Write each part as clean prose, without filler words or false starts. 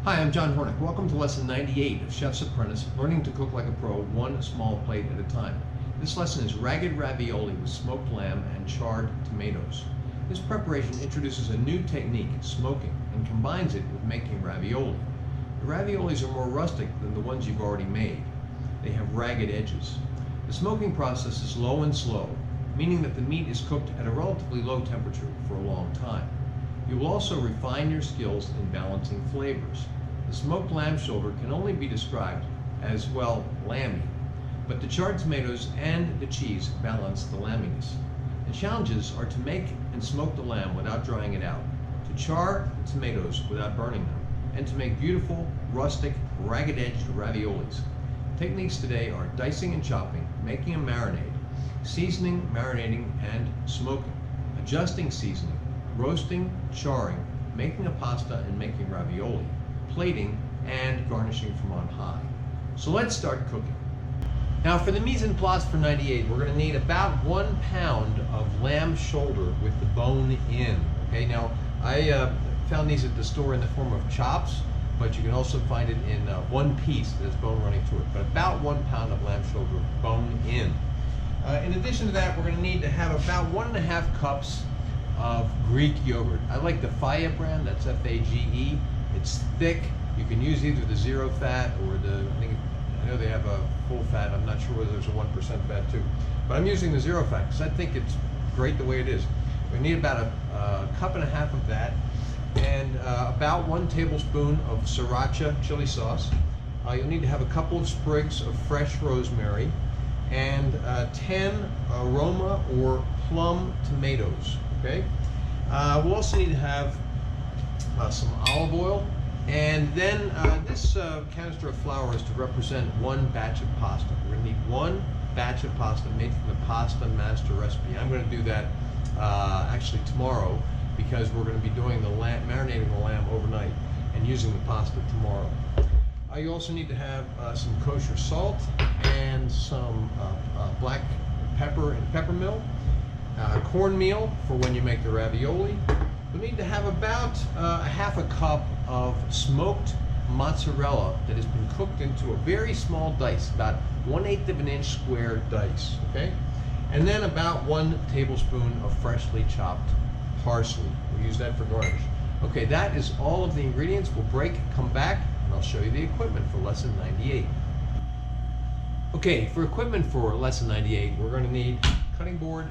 Hi, I'm John Hornick. Welcome to lesson 98 of Chef's Apprentice, learning to cook like a pro, one small plate at a time. This lesson is ragged ravioli with smoked lamb and charred tomatoes. This preparation introduces a new technique, smoking, and combines it with making ravioli. The raviolis are more rustic than the ones you've already made. They have ragged edges. The smoking process is low and slow, meaning that the meat is cooked at a relatively low temperature for a long time. You will also refine your skills in balancing flavors. The smoked lamb shoulder can only be described as, well, lamby, but the charred tomatoes and the cheese balance the lambiness. The challenges are to make and smoke the lamb without drying it out, to char the tomatoes without burning them, and to make beautiful, rustic, ragged-edged raviolis. Techniques today are dicing and chopping, making a marinade, seasoning, marinating, and smoking, adjusting seasoning, roasting, charring, making a pasta and making ravioli, plating, and garnishing from on high. So let's start cooking. Now for the mise en place for 98, we're going to need about 1 pound of lamb shoulder with the bone in. Okay, now I found these at the store in the form of chops, but you can also find it in one piece that has bone running through it, but about 1 pound of lamb shoulder, bone in. In addition to that, we're going to need to have about 1.5 cups of Greek yogurt. I like the Fage brand, that's F-A-G-E. It's thick. You can use either the zero fat or I know they have a full fat. I'm not sure whether there's a 1% fat too, but I'm using the zero fat because I think it's great the way it is. We need about a cup and a half of that, and about 1 tablespoon of sriracha chili sauce. You'll need to have a couple of sprigs of fresh rosemary, and 10 aroma or plum tomatoes. Okay. We'll also need to have some olive oil, and then this canister of flour is to represent 1 batch of pasta. We're going to need 1 batch of pasta made from the Pasta Master recipe. I'm going to do that actually tomorrow, because we're going to be doing the marinating the lamb overnight and using the pasta tomorrow. You also need to have some kosher salt and some black pepper and peppermill, cornmeal for when you make the ravioli. You'll need to have about half a cup of smoked mozzarella that has been cooked into a very small dice, about 1/8 of an inch square dice, okay? And then about 1 tablespoon of freshly chopped parsley. We'll use that for garnish. Okay, that is all of the ingredients. We'll break, come back, and I'll show you the equipment for lesson 98. Okay, for equipment for lesson 98, we're going to need cutting board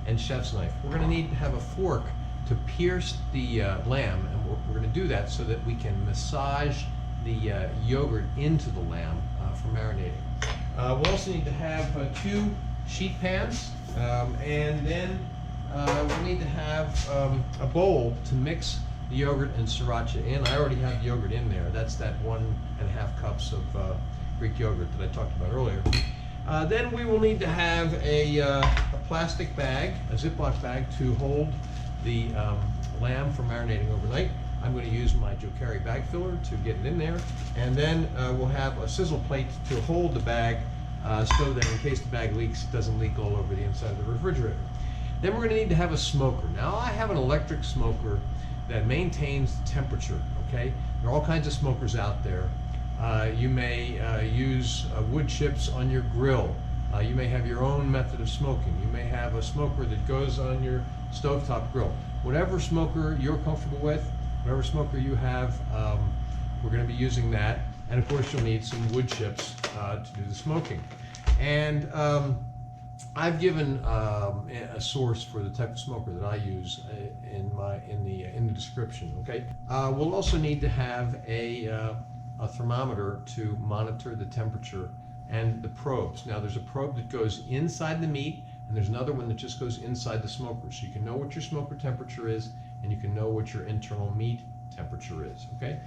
and chef's knife. We're going to need to have a fork to pierce the lamb, and we're going to do that so that we can massage the yogurt into the lamb for marinating. We'll also need to have 2 sheet pans, and then we'll need to have a bowl to mix the yogurt and sriracha in. I already have the yogurt in there. That's that 1.5 cups of Greek yogurt that I talked about earlier. Then we will need to have a plastic bag, a Ziploc bag, to hold the lamb for marinating overnight. I'm going to use my Joe Carey bag filler to get it in there, and then we'll have a sizzle plate to hold the bag so that in case the bag leaks, it doesn't leak all over the inside of the refrigerator. Then we're going to need to have a smoker. Now I have an electric smoker that maintains the temperature, okay? There are all kinds of smokers out there. You may use wood chips on your grill. You may have your own method of smoking. You may have a smoker that goes on your stovetop grill. Whatever smoker you're comfortable with, whatever smoker you have, we're going to be using that. And of course you'll need some wood chips to do the smoking. And I've given a source for the type of smoker that I use in the description. Okay. We'll also need to have a thermometer to monitor the temperature, and the probes. Now there's a probe that goes inside the meat, and there's another one that just goes inside the smoker, so you can know what your smoker temperature is, and you can know what your internal meat temperature is. Okay.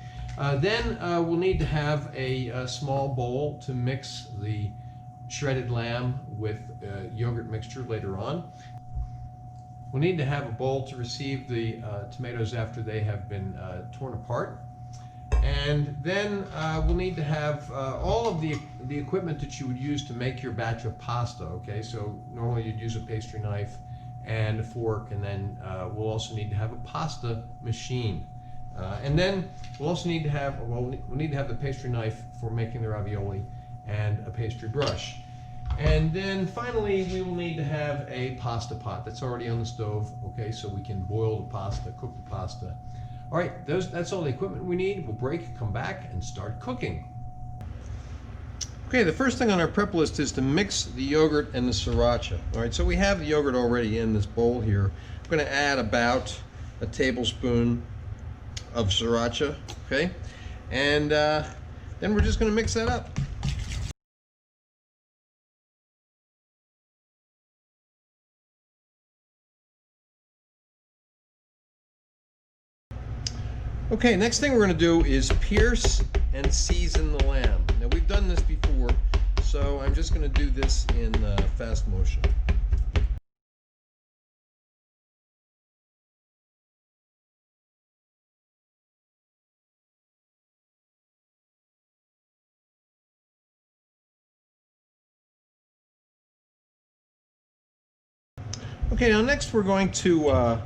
Then we'll need to have a small bowl to mix the shredded lamb with yogurt mixture later on. We'll need to have a bowl to receive the tomatoes after they have been torn apart. And then we'll need to have all of the equipment that you would use to make your batch of pasta. Okay, so normally you'd use a pastry knife and a fork, and then we'll also need to have a pasta machine. And then we'll also need to have, we'll need to have the pastry knife for making the ravioli and a pastry brush. And then finally, we will need to have a pasta pot that's already on the stove, okay, so we can boil the pasta, cook the pasta. All right, that's all the equipment we need. We'll break, come back, and start cooking. Okay, the first thing on our prep list is to mix the yogurt and the sriracha. All right, so we have the yogurt already in this bowl here. I'm going to add about a tablespoon of sriracha, okay? And then we're just going to mix that up. Okay, next thing we're going to do is pierce and season the lamb. Now we've done this before, so I'm just going to do this in fast motion. Okay, now next we're going to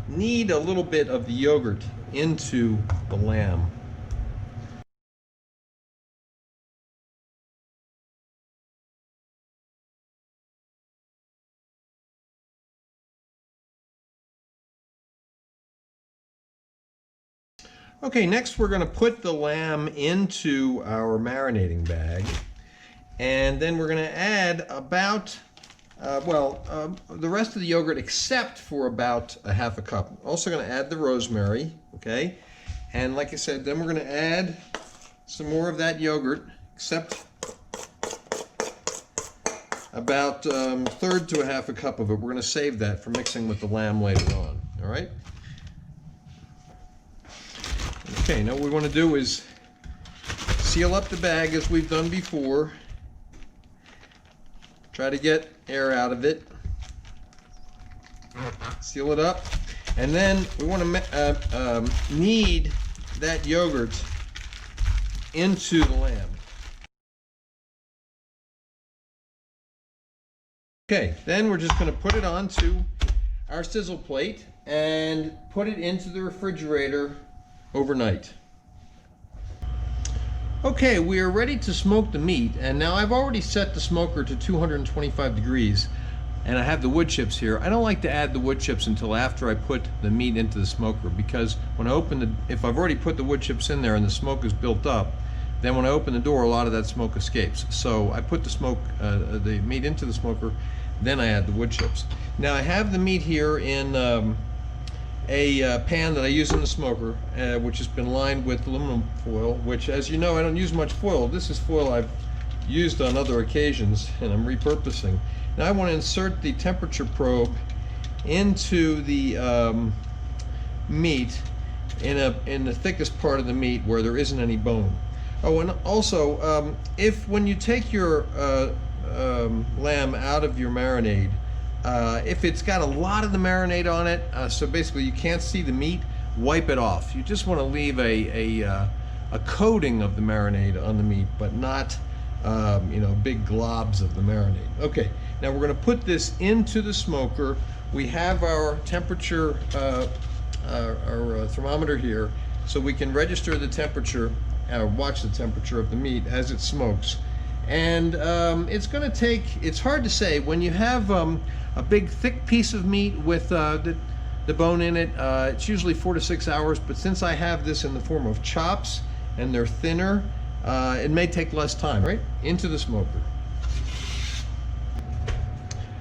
knead a little bit of the yogurt into the lamb. Okay, next we're going to put the lamb into our marinating bag, and then we're going to add about the rest of the yogurt except for about a half a cup. Also going to add the rosemary, okay? And like I said, then we're going to add some more of that yogurt, except about a third to a half a cup of it. We're going to save that for mixing with the lamb later on, all right? Okay, now what we want to do is seal up the bag as we've done before. Try to get air out of it. Seal it up. And then we want to knead that yogurt into the lamb. Okay, then we're just going to put it onto our sizzle plate and put it into the refrigerator overnight. Okay, we are ready to smoke the meat, and now I've already set the smoker to 225 degrees, and I have the wood chips here. I don't like to add the wood chips until after I put the meat into the smoker, because when I open if I've already put the wood chips in there and the smoke is built up, then when I open the door, a lot of that smoke escapes. So I put the meat into the smoker, then I add the wood chips. Now I have the meat here in a pan that I use in the smoker, which has been lined with aluminum foil, which, as you know, I don't use much foil. This is foil I've used on other occasions, and I'm repurposing. Now I want to insert the temperature probe into the meat in the thickest part of the meat where there isn't any bone. Oh, and also, when you take your lamb out of your marinade, if it's got a lot of the marinade on it, so basically you can't see the meat, wipe it off. You just want to leave a coating of the marinade on the meat, but not big globs of the marinade. Okay, now we're going to put this into the smoker. We have our temperature, our thermometer here, so we can register the temperature, watch the temperature of the meat as it smokes. And it's going to take, it's hard to say, when you have a big thick piece of meat with the bone in it, it's usually 4 to 6 hours, but since I have this in the form of chops and they're thinner, it may take less time. Right, into the smoker.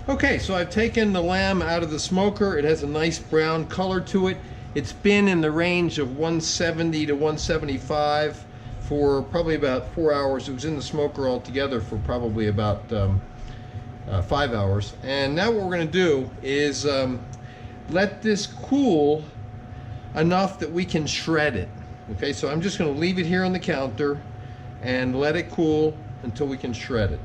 Okay, so I've taken the lamb out of the smoker. It has a nice brown color to it. It's been in the range of 170 to 175 for probably about 4 hours. It was in the smoker altogether for probably about 5 hours. And now what we're going to do is let this cool enough that we can shred it. Okay, so I'm just going to leave it here on the counter and let it cool until we can shred it.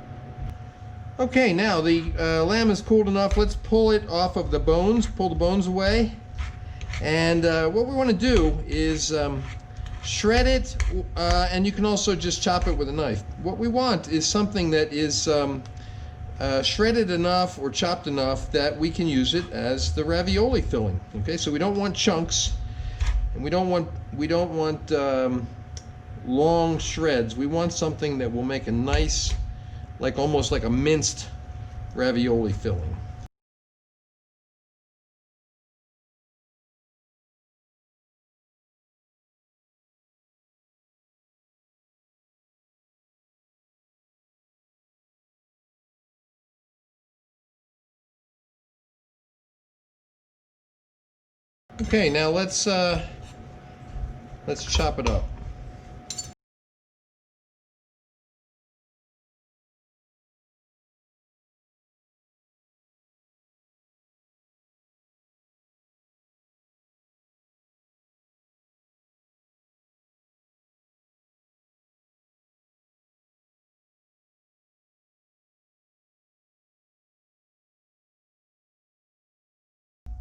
Okay, now the lamb is cooled enough. Let's pull it off of the bones, pull the bones away. And what we want to do is shred it, and you can also just chop it with a knife. What we want is something that is shredded enough or chopped enough that we can use it as the ravioli filling. Okay, so we don't want chunks. And we don't want long shreds. We want something that will make a nice, like almost like a minced ravioli filling. Okay, now let's chop it up.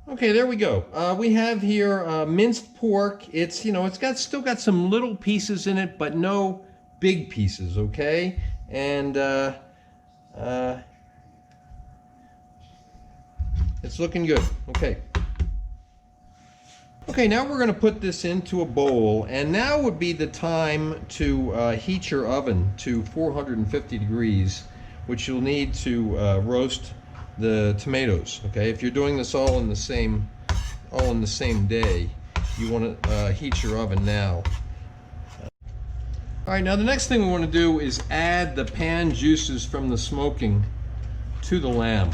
Okay, there we go. We have here minced pork. It's, you know, it's still got some little pieces in it, but no big pieces. Okay, and it's looking good. Okay. Okay, now we're going to put this into a bowl, and now would be the time to heat your oven to 450 degrees, which you'll need to roast the tomatoes. Okay, if you're doing this all in the same day, you want to heat your oven now. All right, now the next thing we want to do is add the pan juices from the smoking to the lamb.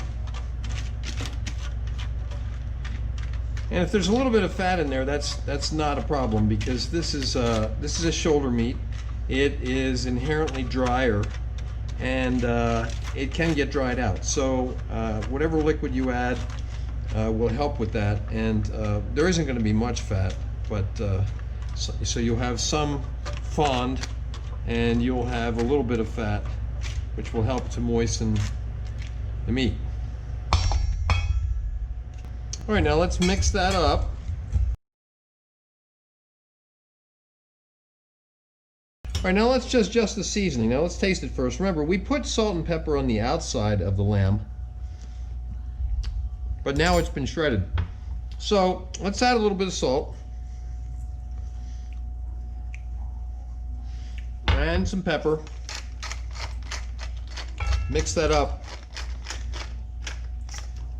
And if there's a little bit of fat in there, that's not a problem, because this is a shoulder meat. It is inherently drier, and it can get dried out. So whatever liquid you add will help with that. And there isn't going to be much fat, but so you'll have some fond, and you'll have a little bit of fat, which will help to moisten the meat. All right, now let's mix that up. All right, now let's just adjust the seasoning. Now let's taste it first. Remember, we put salt and pepper on the outside of the lamb, but now it's been shredded. So let's add a little bit of salt and some pepper. Mix that up.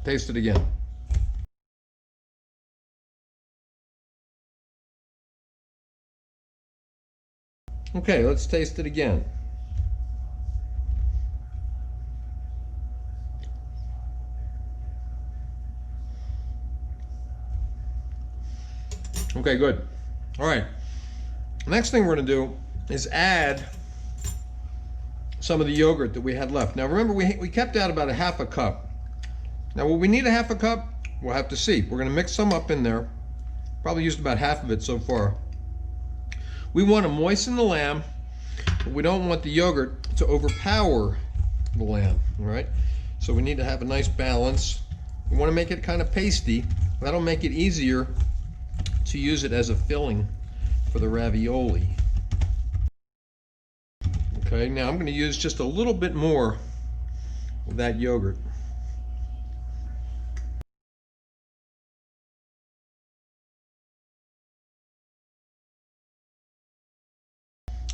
Taste it again. Okay, let's taste it again. Okay, good. All right. Next thing we're going to do is add some of the yogurt that we had left. Now remember, we kept out about a half a cup. Now will we need a half a cup? We'll have to see. We're going to mix some up in there. Probably used about half of it so far. We want to moisten the lamb, but we don't want the yogurt to overpower the lamb, all right? So we need to have a nice balance. We want to make it kind of pasty. That'll make it easier to use it as a filling for the ravioli. Okay, now I'm going to use just a little bit more of that yogurt.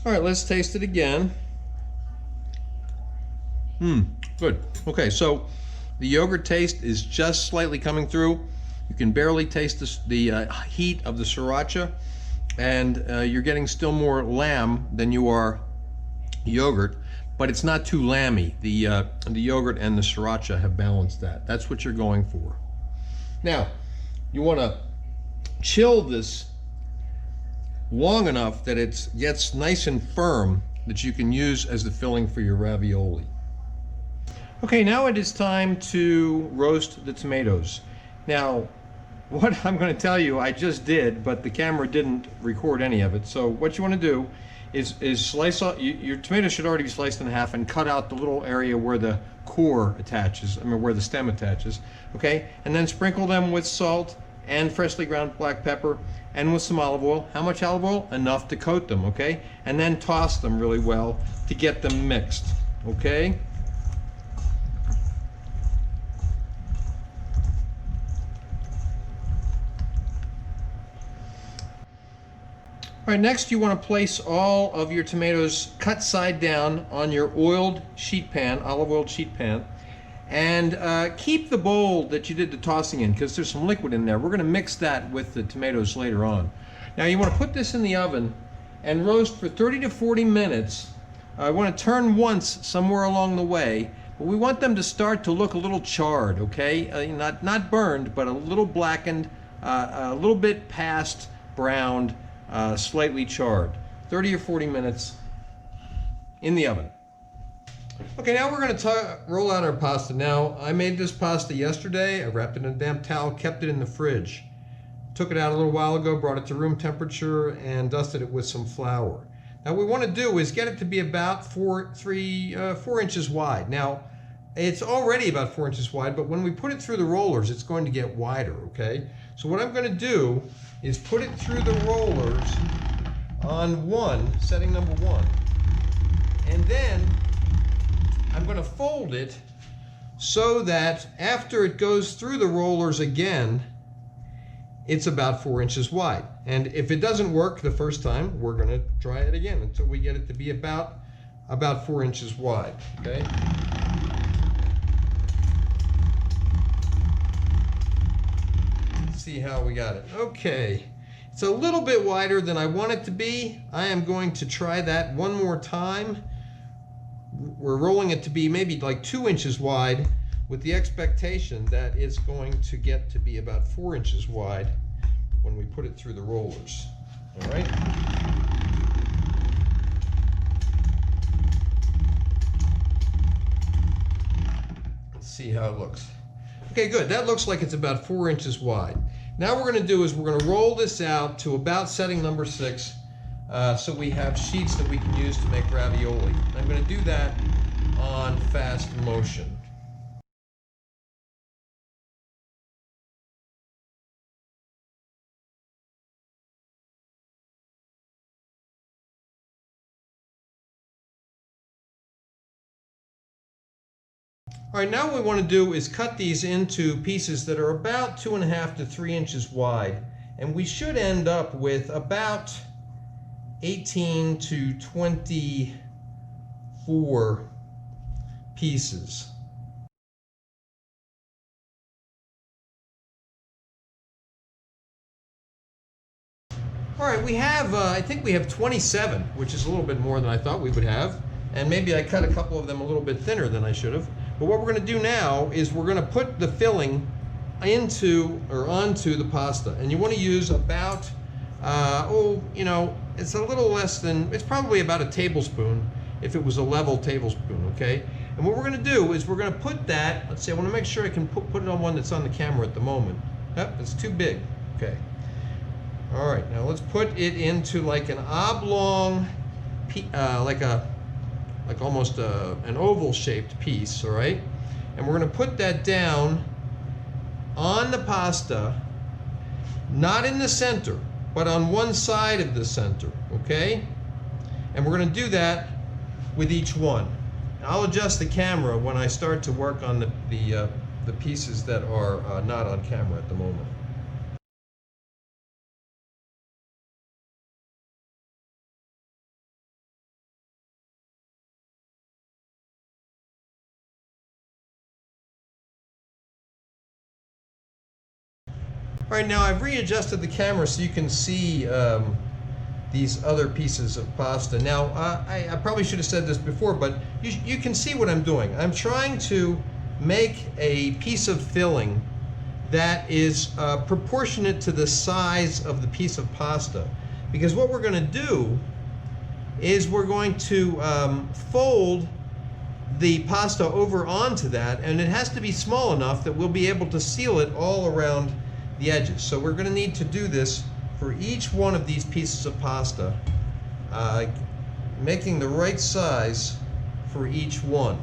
All right, let's taste it again. Good. Okay, so the yogurt taste is just slightly coming through. You can barely taste the heat of the sriracha, and you're getting still more lamb than you are yogurt, but it's not too lamby. The yogurt and the sriracha have balanced that. That's what you're going for. Now, you want to chill this long enough that it gets nice and firm, that you can use as the filling for your ravioli. Okay, now it is time to roast the tomatoes. Now, what I'm going to tell you, I just did, but the camera didn't record any of it. So what you want to do is slice off, your tomatoes should already be sliced in half, and cut out the little area where the core attaches, where the stem attaches, okay? And then sprinkle them with salt and freshly ground black pepper, and with some olive oil. How much olive oil? Enough to coat them, okay? And then toss them really well to get them mixed, okay? All right, next you want to place all of your tomatoes cut side down on your oiled sheet pan, olive oiled sheet pan, and keep the bowl that you did the tossing in because there's some liquid in there. We're going to mix that with the tomatoes later on. Now you want to put this in the oven and roast for 30 to 40 minutes. I want to turn once somewhere along the way, but we want them to start to look a little charred, okay? Not burned, but a little blackened, a little bit past browned, slightly charred. 30 or 40 minutes in the oven. Okay, now we're going to roll out our pasta. Now, I made this pasta yesterday. I wrapped it in a damp towel, kept it in the fridge. Took it out a little while ago, brought it to room temperature, and dusted it with some flour. Now, what we want to do is get it to be about 4 inches wide. Now, it's already about 4 inches wide, but when we put it through the rollers, it's going to get wider, okay? So what I'm going to do is put it through the rollers on setting number 1. And then I'm going to fold it so that after it goes through the rollers again, it's about 4 inches wide. And if it doesn't work the first time, we're going to try it again until we get it to be about 4 inches wide, okay? Let's see how we got it. Okay, it's a little bit wider than I want it to be. I am going to try that one more time. We're rolling it to be maybe like 2 inches wide with the expectation that it's going to get to be about 4 inches wide when we put it through the rollers. All right? Let's see how it looks. Okay, good. That looks like it's about 4 inches wide. Now what we're going to do is we're going to roll this out to about setting number 6 so we have sheets that we can use to make ravioli. I'm going to do that on fast motion. All right, now what we want to do is cut these into pieces that are about 2.5 to 3 inches wide, and we should end up with about 18 to 24 pieces. All right, we have, I think we have 27, which is a little bit more than I thought we would have, and maybe I cut a couple of them a little bit thinner than I should have. But what we're going to do now is we're going to put the filling onto the pasta, and you want to use about, it's a little less than, it's probably about a tablespoon if it was a level tablespoon, okay? And what we're going to do is we're going to put that, let's see, I want to make sure I can put it on one that's on the camera at the moment. Yep, it's too big, okay. All right, now let's put it into like an oblong, like almost an oval-shaped piece, all right? And we're going to put that down on the pasta, not in the center, but on one side of the center, okay? And we're going to do that with each one. I'll adjust the camera when I start to work on the pieces that are not on camera at the moment. All right, now I've readjusted the camera so you can see these other pieces of pasta. Now, I probably should have said this before, but you can see what I'm doing. I'm trying to make a piece of filling that is proportionate to the size of the piece of pasta. Because what we're going to do is we're going to fold the pasta over onto that, and it has to be small enough that we'll be able to seal it all around the edges. So we're going to need to do this for each one of these pieces of pasta, making the right size for each one.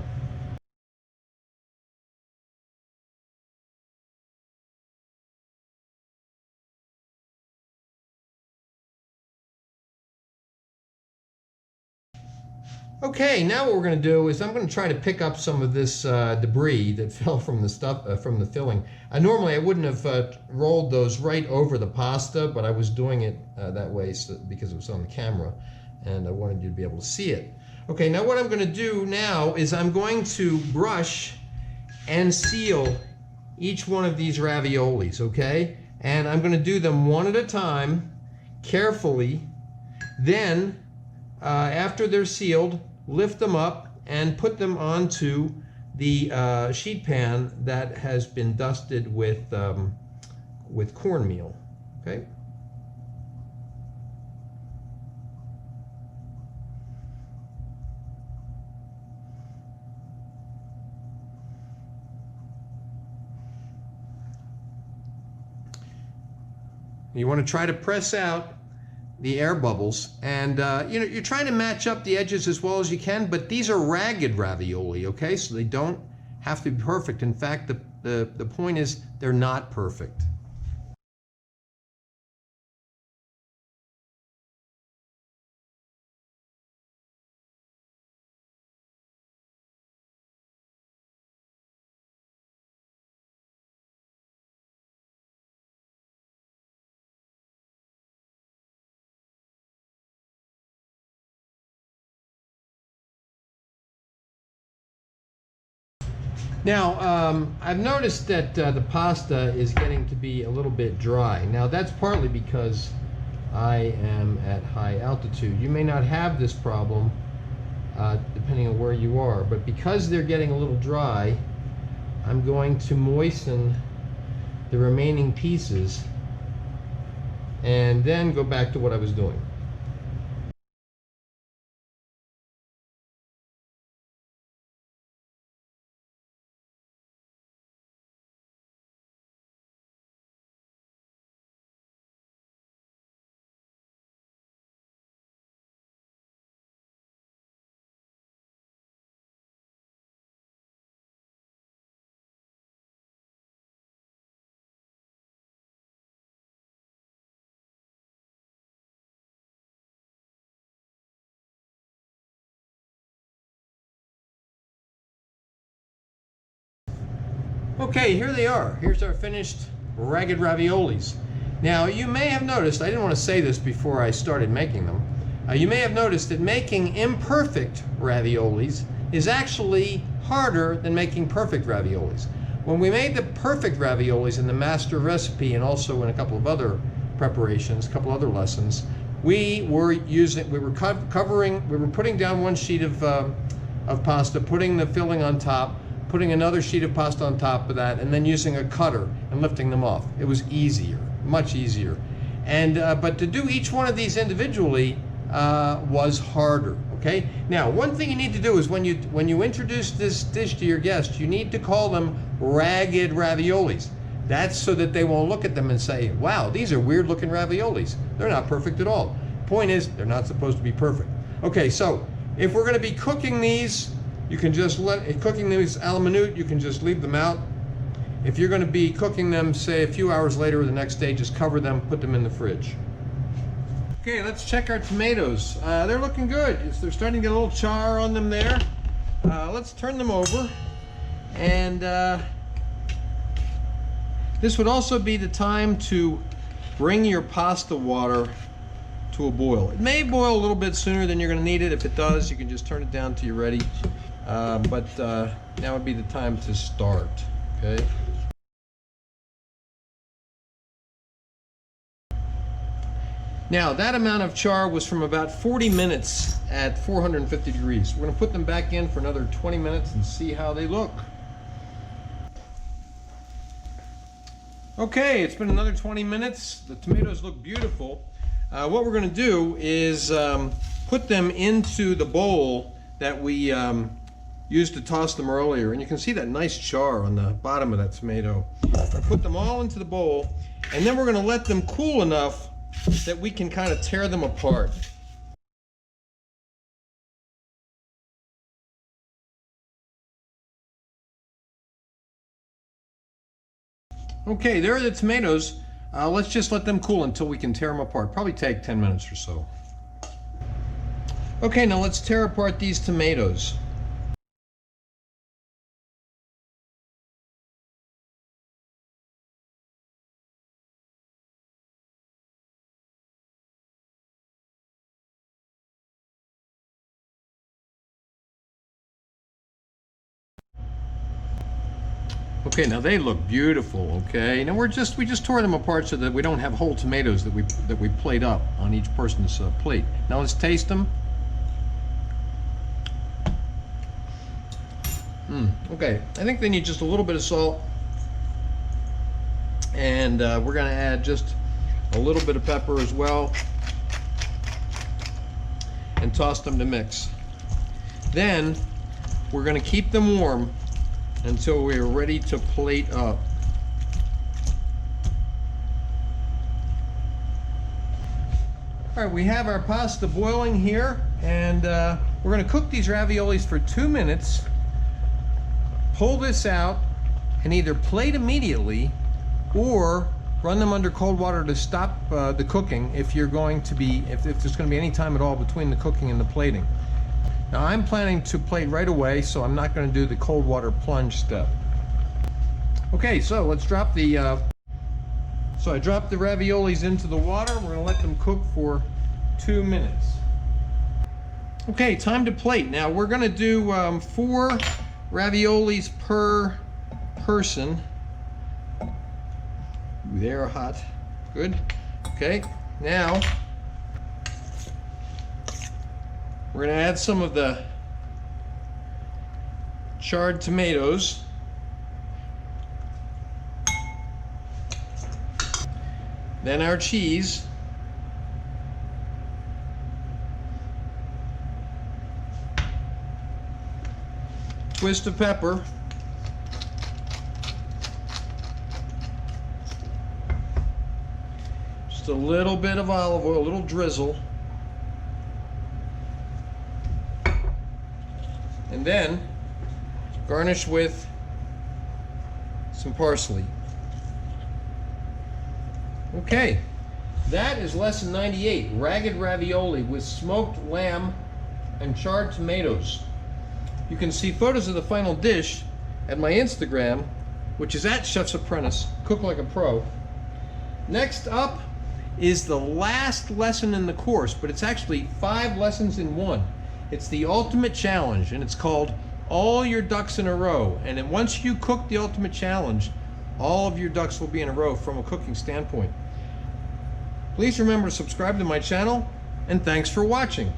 Okay, now what we're going to do is I'm going to try to pick up some of this debris that fell from the stuff from the filling. Normally I wouldn't have rolled those right over the pasta, but I was doing it that way because it was on the camera, and I wanted you to be able to see it. Okay, now what I'm going to do now is I'm going to brush and seal each one of these raviolis, okay? And I'm going to do them one at a time, carefully. Then, after they're sealed, lift them up and put them onto the sheet pan that has been dusted with cornmeal. Okay. You want to try to press out the air bubbles, and you're trying to match up the edges as well as you can, but these are ragged ravioli, okay? So they don't have to be perfect. In fact, the point is they're not perfect. Now, I've noticed that the pasta is getting to be a little bit dry. Now, that's partly because I am at high altitude. You may not have this problem depending on where you are, but because they're getting a little dry, I'm going to moisten the remaining pieces and then go back to what I was doing. Okay, here they are. Here's our finished ragged raviolis. Now, you may have noticed, I didn't want to say this before I started making them, you may have noticed that making imperfect raviolis is actually harder than making perfect raviolis. When we made the perfect raviolis in the master recipe and also in a couple of other preparations, a couple other lessons, we were putting down one sheet of pasta, putting the filling on top, putting another sheet of pasta on top of that, and then using a cutter and lifting them off. It was easier, much easier. And but to do each one of these individually was harder. Okay. Now, one thing you need to do is when you introduce this dish to your guests, you need to call them ragged raviolis. That's so that they won't look at them and say, "Wow, these are weird-looking raviolis. They're not perfect at all." Point is, they're not supposed to be perfect. Okay, so if we're going to be cooking these, you can just cooking these a la minute, you can just leave them out. If you're going to be cooking them, say, a few hours later or the next day, just cover them, put them in the fridge. Okay, let's check our tomatoes. They're looking good. They're starting to get a little char on them there. Let's turn them over. And this would also be the time to bring your pasta water to a boil. It may boil a little bit sooner than you're going to need it. If it does, you can just turn it down till you're ready. But now would be the time to start, okay? Now, that amount of char was from about 40 minutes at 450 degrees. We're going to put them back in for another 20 minutes and see how they look. Okay, it's been another 20 minutes. The tomatoes look beautiful. What we're going to do is put them into the bowl that we used to toss them earlier, and you can see that nice char on the bottom of that tomato. Put them all into the bowl, and then we're going to let them cool enough that we can kind of tear them apart. Okay, there are the tomatoes. Let's just let them cool until we can tear them apart. Probably take 10 minutes or so. Okay, now let's tear apart these tomatoes. Okay, now they look beautiful. Okay, now we just tore them apart so that we don't have whole tomatoes that we plate up on each person's plate. Now let's taste them. Okay, I think they need just a little bit of salt, and we're going to add just a little bit of pepper as well, and toss them to mix. Then we're going to keep them warm until we're ready to plate up. All right, we have our pasta boiling here, and we're going to cook these raviolis for 2 minutes. Pull this out and either plate immediately or run them under cold water to stop the cooking if there's going to be any time at all between the cooking and the plating. Now I'm planning to plate right away, so I'm not going to do the cold water plunge step. Okay, so let's drop the so I dropped the raviolis into the water. We're going to let them cook for 2 minutes. Okay, time to plate. Now we're going to do 4 raviolis per person. Ooh, they're hot. Good. Okay, now we're going to add some of the charred tomatoes. Then our cheese. Twist of pepper. Just a little bit of olive oil, a little drizzle. And then garnish with some parsley. Okay, that is lesson 98, ragged ravioli with smoked lamb and charred tomatoes. You can see photos of the final dish at my Instagram, which is at Chef's Apprentice, Cook Like a Pro. Next up is the last lesson in the course, but it's actually 5 lessons in one. It's the ultimate challenge, and it's called All Your Ducks in a Row. And then once you cook the ultimate challenge, all of your ducks will be in a row from a cooking standpoint. Please remember to subscribe to my channel, and thanks for watching.